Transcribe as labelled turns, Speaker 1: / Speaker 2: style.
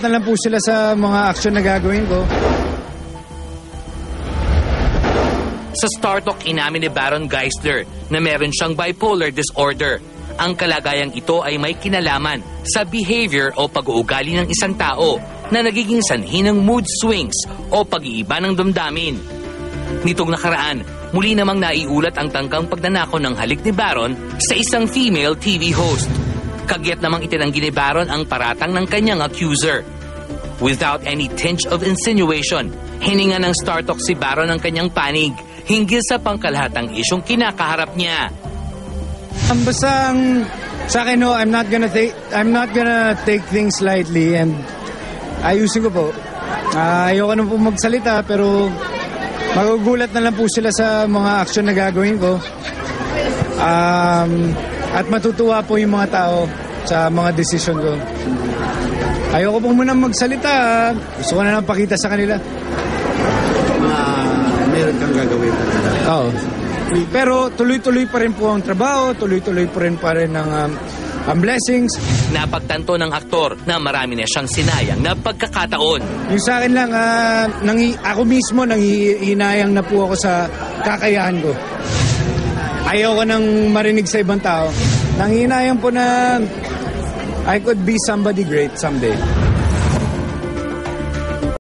Speaker 1: na lang po sila sa mga action na gagawin ko.
Speaker 2: Sa Star Talk, inamin ni Baron Geisler na meron siyang bipolar disorder. Ang kalagayang ito ay may kinalaman sa behavior o pag-uugali ng isang tao na nagiging sanhi ng mood swings o pag-iiba ng damdamin. Nitong nakaraan, muli namang naiulat ang tangkang pagnanakaw ng halik ni Baron sa isang female TV host. Kagyat namang itinanggi ni Baron ang paratang ng kanyang accuser. Without any tinge of insinuation, hininga ng Star Talk si Baron ang kanyang panig hinggil sa pangkalahatang isyong kinakaharap niya.
Speaker 1: Basta sa akin, no, I'm not gonna take things lightly, and ayusin ko po. Ayoko na po magsalita, pero magugulat na lang po sila sa mga action na gagawin ko. At matutuwa po yung mga tao sa mga desisyon ko. Ayoko po muna magsalita. Gusto ko na lang pakita sa kanila.
Speaker 3: Meron kang gagawin talaga.
Speaker 1: Oo. Pero tuloy-tuloy pa rin po ang trabaho, tuloy-tuloy pa rin ang blessings.
Speaker 2: Napagtanto ng aktor na marami na siyang sinayang na pagkakataon.
Speaker 1: Yung sa akin lang, ako mismo nanghihinayang na po ako sa kakayahan ko. Ayoko nang marinig sa ibang tao. Nanghihinayang po na I could be somebody great someday.